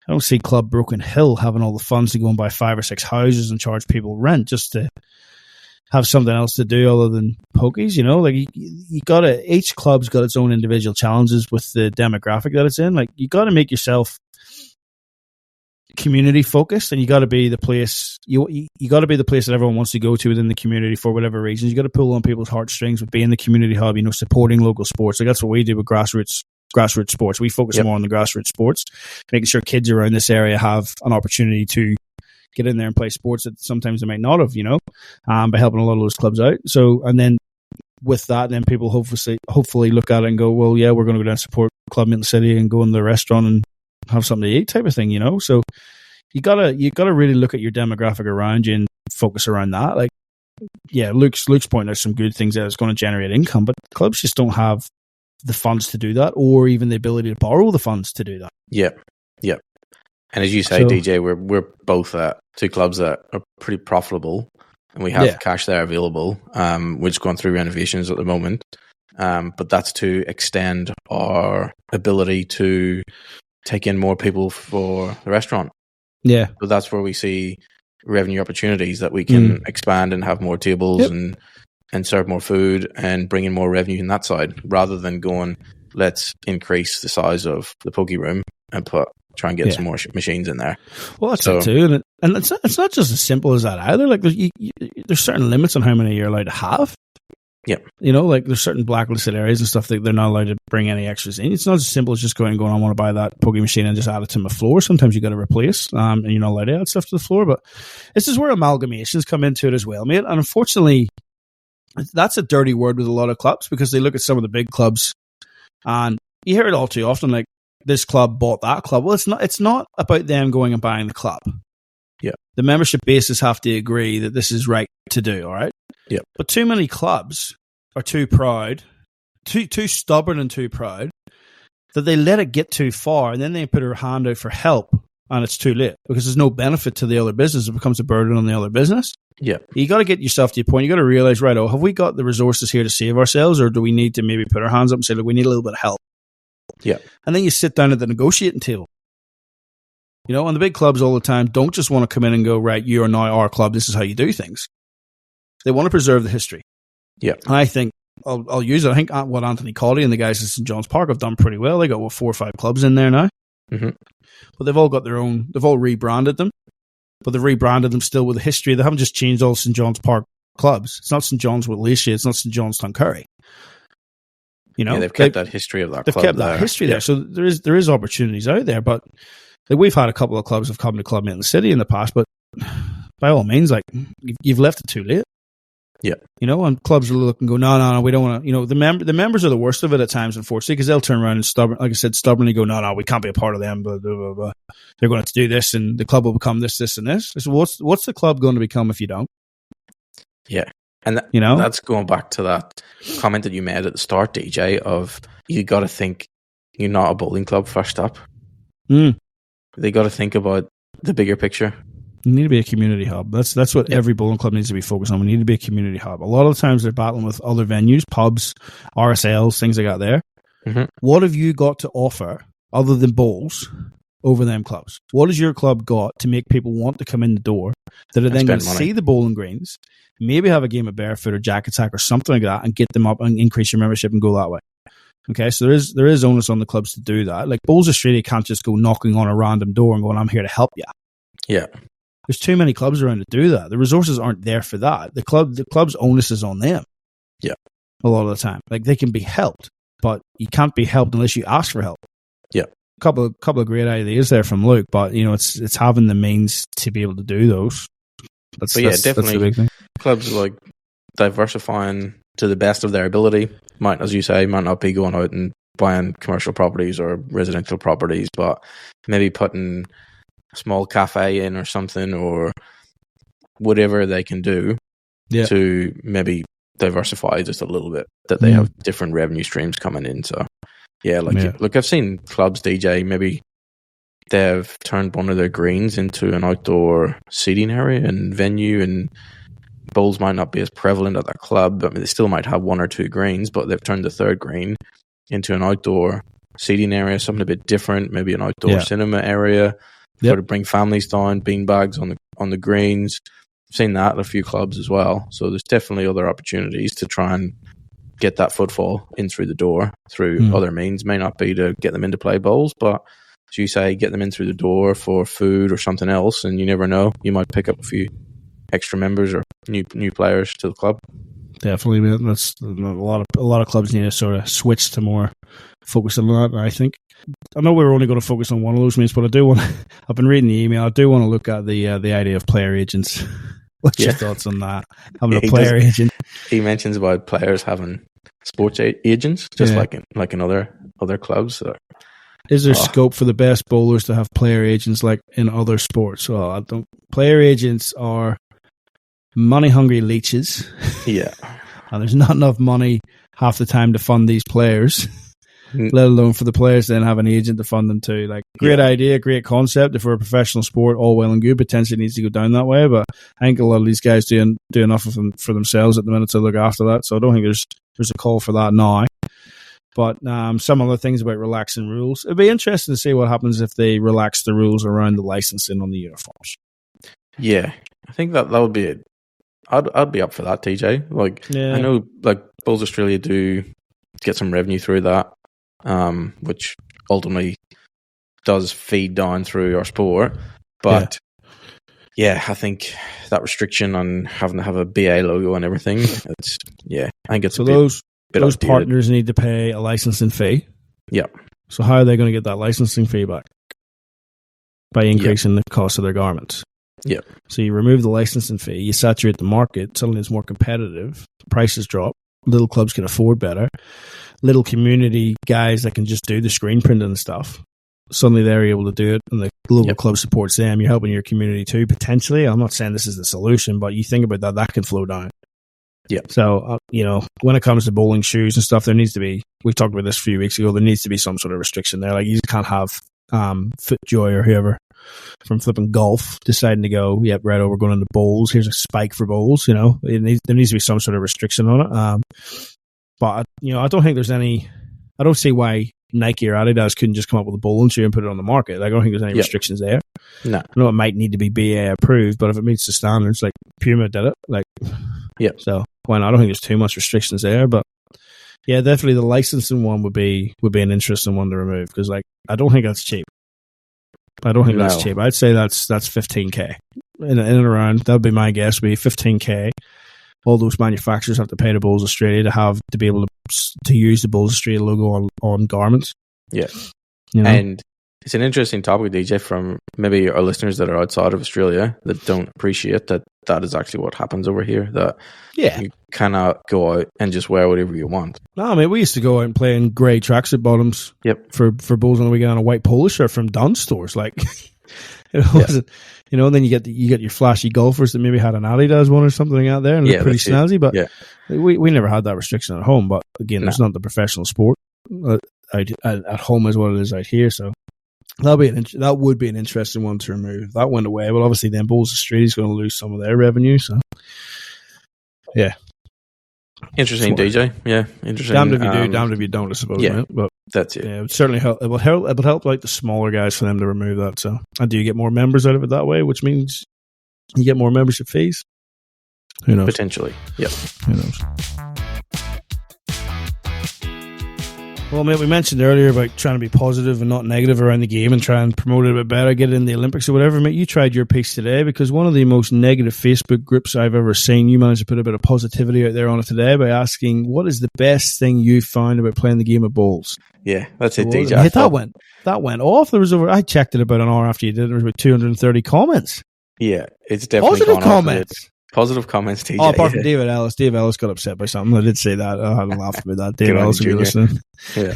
I don't see Club Broken Hill having all the funds to go and buy 5 or 6 houses and charge people rent just to have something else to do other than pokies. You know, like you gotta, each club's got its own individual challenges with the demographic that it's in. Like, you got to make yourself community focused, and you got to be the place you got to be the place that everyone wants to go to within the community for whatever reasons. You got to pull on people's heartstrings with being the community hub, you know, supporting local sports. Like, that's what we do with grassroots sports. We focus more on the grassroots sports, making sure kids around this area have an opportunity to get in there and play sports that sometimes they might not have, you know, by helping a lot of those clubs out. So, and then with that, then people hopefully look at it and go, well, yeah, we're going to go down and support Club Milton City and go in the restaurant and have something to eat, type of thing, you know. So you gotta really look at your demographic around you and focus around that. Like, yeah, Luke's pointing out some good things that it's going to generate income, but clubs just don't have the funds to do that, or even the ability to borrow the funds to do that. Yeah. And as you say, DJ, we're both at 2 clubs that are pretty profitable, and we have cash there available. We're just going through renovations at the moment, but that's to extend our ability to take in more people for the restaurant. Yeah. So that's where we see revenue opportunities that we can expand and have more tables and serve more food and bring in more revenue in that side, rather than going, let's increase the size of the poke room and try and get some more machines in there. Well, that's it too. And it's not just as simple as that either. Like, there's certain limits on how many you're allowed to have. Yeah. You know, like, there's certain blacklisted areas and stuff that they're not allowed to bring any extras in. It's not as simple as just going and going, I want to buy that poke machine and just add it to my floor. Sometimes you got to replace, and you're not allowed to add stuff to the floor. But this is where amalgamations come into it as well, mate. And unfortunately, that's a dirty word with a lot of clubs, because they look at some of the big clubs and you hear it all too often, like, this club bought that club. Well, it's not about them going and buying the club. Yeah. The membership bases have to agree that this is right to do, all right? Yeah. But too many clubs are too proud, too stubborn and too proud, that they let it get too far, and then they put their hand out for help, and it's too late, because there's no benefit to the other business. It becomes a burden on the other business. Yeah. You got to get yourself to your point. You got to realize, right, have we got the resources here to save ourselves, or do we need to maybe put our hands up and say, look, we need a little bit of help? Yeah. And then you sit down at the negotiating table. You know, and the big clubs all the time don't just want to come in and go, right, you are now our club, this is how you do things. They want to preserve the history. Yeah. And I think, I'll use it, I think what Anthony Cawley and the guys at St. John's Park have done pretty well. They got, 4 or 5 clubs in there now. Mm-hmm. But they've all got their own, they've all rebranded them. But they've rebranded them still with a history. They haven't just changed all St. John's Park clubs. It's not St. John's with Lacey, it's not St. John's Tuncurry. You know, they've kept that history of that club. They've kept that history there. So there is opportunities out there. But like, we've had a couple of clubs have come to Club Milton City in the past, but by all means, like, you've left it too late. Yeah. You know, and clubs will look and go, no, we don't want to, you know, the members are the worst of it at times, unfortunately, because they'll turn around and stubbornly go, no, we can't be a part of them, blah, blah, blah, blah. They're going to have to do this, and the club will become this, and this. So what's the club going to become if you don't? Yeah. And you know, that's going back to that comment that you made at the start, DJ, of you got to think you're not a bowling club first up. They got to think about the bigger picture. You need to be a community hub. That's what every bowling club needs to be focused on. We need to be a community hub. A lot of the times they're battling with other venues, pubs, RSLs, things like that there. Mm-hmm. What have you got to offer other than bowls over them clubs? What has your club got to make people want to come in the door, that are then going to see the bowling greens, maybe have a game of barefoot or jack attack or something like that, and get them up and increase your membership and go that way? Okay, so there is onus on the clubs to do that. Like, Bowls Australia can't just go knocking on a random door and going, I'm here to help you. Yeah. There's too many clubs around to do that. The resources aren't there for that. The club's onus is on them. Yeah. A lot of the time. Like, they can be helped, but you can't be helped unless you ask for help. Yeah. Couple of great ideas there from Luke, but you know, it's having the means to be able to do those. Definitely. That's the big thing. Clubs like diversifying to the best of their ability. Might, as you say, might not be going out and buying commercial properties or residential properties, but maybe putting a small cafe in or something, or whatever they can do to maybe diversify just a little bit, that they have different revenue streams coming in. So look, I've seen clubs, DJ, maybe they've turned one of their greens into an outdoor seating area and venue, and bowls might not be as prevalent at that club. I mean, they still might have 1 or 2 greens, but they've turned the third green into an outdoor seating area, something a bit different, maybe an outdoor cinema area, sort of bring families down, beanbags on the greens. I've seen that at a few clubs as well. So there's definitely other opportunities to try and get that footfall in through the door through other means. May not be to get them into play bowls, but as you say, get them in through the door for food or something else, and you never know, you might pick up a few extra members or new players to the club. Definitely, man. That's a lot of clubs need to sort of switch to more focus on that. I think I know we're only going to focus on one of those means, but I do want. I've been reading the email. I do want to look at the idea of player agents. What's your thoughts on that? Having a player agent. He mentions about players having sports agents, just like in other clubs. So. Is there scope for the best bowlers to have player agents like in other sports? Well, I don't. Player agents are money-hungry leeches. Yeah. And there's not enough money half the time to fund these players, let alone for the players to then have an agent to fund them too. Like, great idea, great concept. If we're a professional sport, all well and good, potentially needs to go down that way. But I think a lot of these guys do enough of them for themselves at the minute to look after that. So I don't think there's a call for that now. But some other things about relaxing rules. It'd be interesting to see what happens if they relax the rules around the licensing on the uniforms. Yeah, I think that would be it. I'd be up for that, TJ. I know Bowls Australia do get some revenue through that, which ultimately does feed down through our sport. But I think that restriction on having to have a BA logo and everything, I think it's those partners need to pay a licensing fee. Yeah. So how are they going to get that licensing fee back? By increasing the cost of their garments. Yeah. So you remove the licensing fee, you saturate the market, suddenly it's more competitive, prices drop, little clubs can afford better, little community guys that can just do the screen printing and stuff, suddenly they're able to do it, and the local club supports them. You're helping your community too, potentially. I'm not saying this is the solution, but you think about that can flow down. Yeah. So, when it comes to bowling shoes and stuff, there needs to be, we talked about this a few weeks ago, there needs to be some sort of restriction there. Like, you just can't have FootJoy or whoever from flipping golf deciding to go, we're going into bowls. Here's a spike for bowls. There needs to be some sort of restriction on it. But I don't think there's any. I don't see why Nike or Adidas couldn't just come up with a bowling shoe and put it on the market. I don't think there's any restrictions there. No, I know it might need to be BA approved, but if it meets the standards, like Puma did it, So why not? I don't think there's too much restrictions there, but. Yeah, definitely the licensing one would be an interesting one to remove because I don't think that's cheap. That's cheap. I'd say that's $15,000 in and around. That would be my guess. Would be $15,000. All those manufacturers have to pay to Bowls Australia to be able to use the Bowls Australia logo on garments. Yeah, and it's an interesting topic, DJ, from maybe our listeners that are outside of Australia that don't appreciate that is actually what happens over here. That you cannot go out and just wear whatever you want. No, mate, we used to go out and play in grey tracksuit bottoms. Yep. For bowls on the weekend on a white polo shirt from Dunn stores. Like it wasn't, and then you get your flashy golfers that maybe had an Adidas one or something out there and look pretty snazzy. But we never had that restriction at home. But again, it's not the professional sport. At home is what it is out here. So. That would be an interesting one to remove. That went away, but obviously then Bowls Australia is going to lose some of their revenue. So, yeah, interesting, DJ. Yeah, interesting. Damned if you do, damned if you don't. I suppose. Yeah, right? But that's it. Yeah, it would certainly help. It would help like the smaller guys for them to remove that. So, and do you get more members out of it that way? Which means you get more membership fees. Who knows? Potentially. Yep. Who knows? Well, mate, we mentioned earlier about trying to be positive and not negative around the game and try and promote it a bit better, get it in the Olympics or whatever. Mate, you tried your piece today because one of the most negative Facebook groups I've ever seen, you managed to put a bit of positivity out there on it today by asking, what is the best thing you found about playing the game of bowls? Yeah, that's it, DJ. Mate, that went off. There was I checked it about an hour after you did it. There was about 230 comments. Yeah, it's definitely positive comments. Positive comments, TJ. Oh, apart from David Ellis. David Ellis got upset by something. I did say that. I had a laugh about that. David Ellis, if you're listening. Yeah.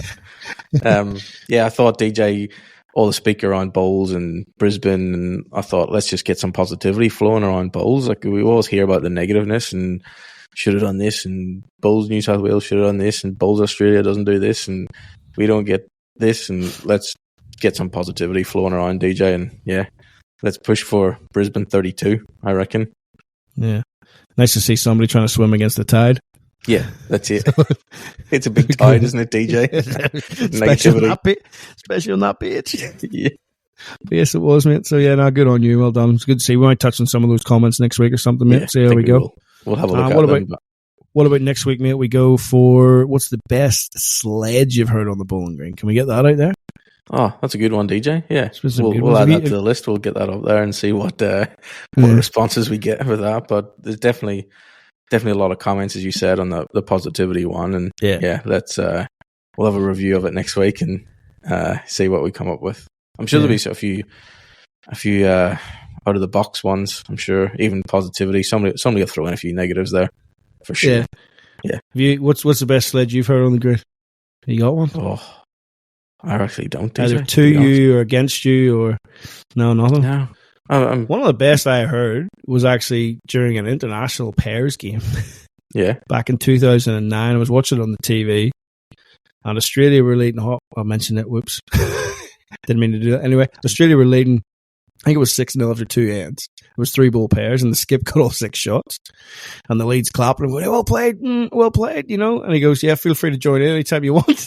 I thought, DJ, all the speak around bowls in Brisbane, and I thought, let's just get some positivity flowing around bowls. Like, we always hear about the negativeness and should have done this, and Bowls New South Wales should have done this, and Bowls Australia doesn't do this, and we don't get this, and let's get some positivity flowing around, DJ, and let's push for Brisbane 32, I reckon. Yeah. Nice to see somebody trying to swim against the tide. Yeah, that's it. It's a big tide, isn't it, DJ? Especially on that page. Yeah. Yes, it was, mate. So, yeah, no, good on you. Well done. It's good to see. We might touch on some of those comments next week or something, mate. See how we go. We'll have a look at them. What about next week, mate? We go for what's the best sledge you've heard on the bowling green? Can we get that out there? Oh, that's a good one, DJ. Yeah, we'll add that to the list. We'll get that up there and see what responses we get with that. But there's definitely a lot of comments, as you said, on the positivity one. And let's we'll have a review of it next week and see what we come up with. I'm sure there'll be a few out of the box ones. I'm sure even positivity. Somebody will throw in a few negatives there for sure. Yeah. What's the best sledge you've heard on the grid? You got one? Oh, I actually don't. Either to you or against you or nothing. No. One of the best I heard was actually during an international pairs game. Yeah. Back in 2009, I was watching it on the TV, and Australia were leading. Oh, I mentioned it. Whoops. Didn't mean to do that. Anyway, Australia were leading. I think it was 6-0 after 2 ends. It was 3 ball pairs, and the skip got all 6 shots. And the lead's clapping and going, well played, And he goes, yeah, feel free to join in anytime you want.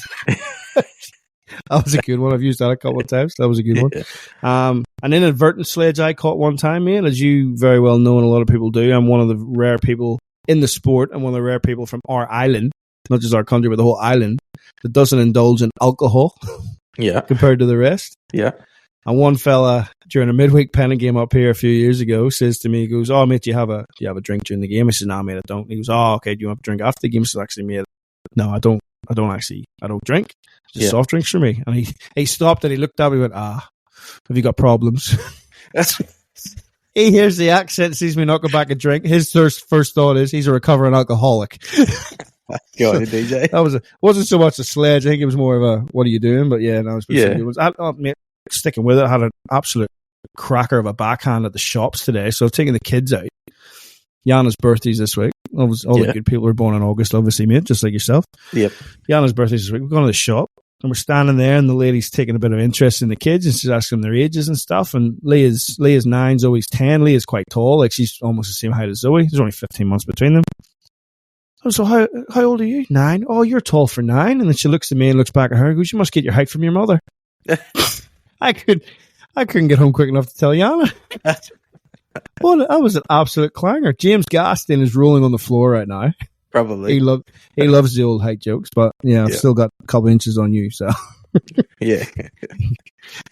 That was a good one. I've used that a couple of times. That was a good one. An inadvertent sledge I caught one time, mate, as you very well know, and a lot of people do. I'm one of the rare people in the sport, and one of the rare people from our island, not just our country, but the whole island, that doesn't indulge in alcohol. Yeah. Compared to the rest. Yeah. And one fella during a midweek penning game up here a few years ago says to me, he goes, oh, mate, do you have a drink during the game? I said, no, mate, I don't. He goes, oh, okay, do you want a drink after the game? I said, actually, mate, no, I don't drink. Just soft drinks for me. And he stopped and he looked at me and went, have you got problems? He hears the accent, sees me not go back and drink. His first thought is he's a recovering alcoholic. Go on, DJ. That wasn't so much a sledge. I think it was more of a, what are you doing? But yeah, no, it was mate, sticking with it. I had an absolute cracker of a backhand at the shops today. So I've taken the kids out. Yana's birthday's this week. All the good people were born in August, obviously, mate, just like yourself. Yep. Yana's birthday's this week. We've gone to the shop and we're standing there, and the lady's taking a bit of interest in the kids, and she's asking them their ages and stuff. And Leah's 9, Zoe's 10. Leah's quite tall, like she's almost the same height as Zoe. There's only 15 months between them. Oh, so how old are you? 9. Oh, you're tall for 9. And then she looks at me and looks back at her and goes, you must get your height from your mother. I couldn't get home quick enough to tell Yana. Well, that was an absolute clanger. James Gaston is rolling on the floor right now. Probably. He loves the old height jokes, but I've still got a couple inches on you, so. Yeah.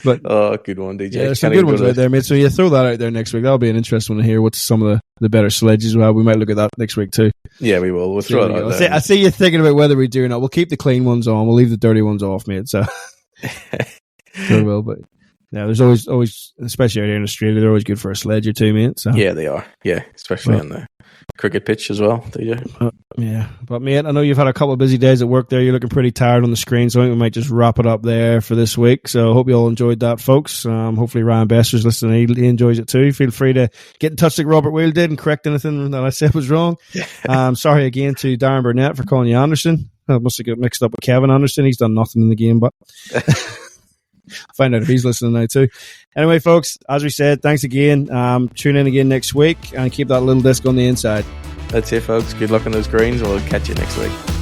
But good one, DJ. Yeah, there's some good ones out there, mate. So throw that out there next week. That'll be an interesting one to hear what's some of the better sledges we have. We might look at that next week too. Yeah, we will. We'll throw it out there. I see you thinking about whether we do or not. We'll keep the clean ones on. We'll leave the dirty ones off, mate. So we will, but yeah, there's always, especially out here in Australia, they're always good for a sledge or two, mate. So yeah, they are. Yeah, especially on the cricket pitch as well, DJ. Yeah, but mate, I know you've had a couple of busy days at work there. You're looking pretty tired on the screen, so I think we might just wrap it up there for this week. So I hope you all enjoyed that, folks. Hopefully Ryan Bester's listening. He enjoys it too. Feel free to get in touch like Robert Whale did and correct anything that I said was wrong. Sorry again to Darren Burnett for calling you Anderson. I must have got mixed up with Kevin Anderson. He's done nothing in the game, but find out if he's listening now too. Anyway, folks, as we said, thanks again. Tune in again next week and keep that little disc on the inside. That's it, folks. Good luck on those greens. We'll catch you next week.